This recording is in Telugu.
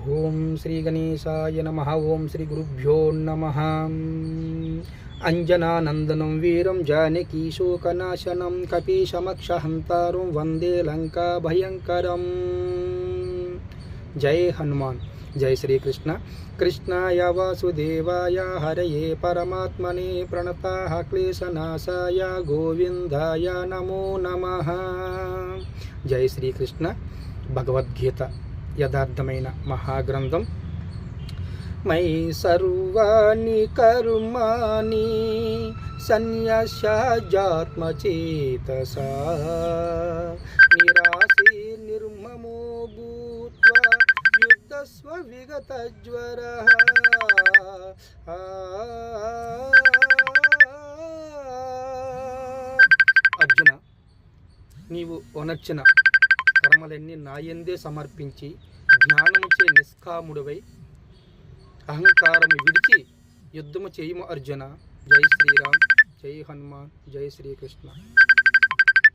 ఓం శ్రీ గణేశాయ నమః. ఓం శ్రీ గురుభ్యో నమః. అంజనానందనం వీరం జానకీ శోకనాశనం కపీశమక్షహంతారం వందే లంకా భయంకరం. జై హనుమాన్. జై శ్రీకృష్ణ. కృష్ణాయ వాసుదేవాయ హరయే పరమాత్మనే ప్రణతాః క్లేశనాశాయ గోవిందాయ నమో నమః. జై శ్రీకృష్ణ. భగవద్గీత యథార్థమైన మహాగ్రంథం. మై సర్వాణి కర్మాణి సన్యాస్యాత్మచేతసా నిరాశే నిర్మమో భూత్వా యుద్ధస్వ విగతజ్వరః. అర్జున, నీవు ఒనర్చిన కర్మలన్నీ నాయందే సమర్పించి జ్ఞానముచే నిష్కాముడువై అహంకారము విడిచి యుద్ధము చేయుము అర్జున. జై శ్రీరామ్. జై హనుమాన్. జై శ్రీకృష్ణ.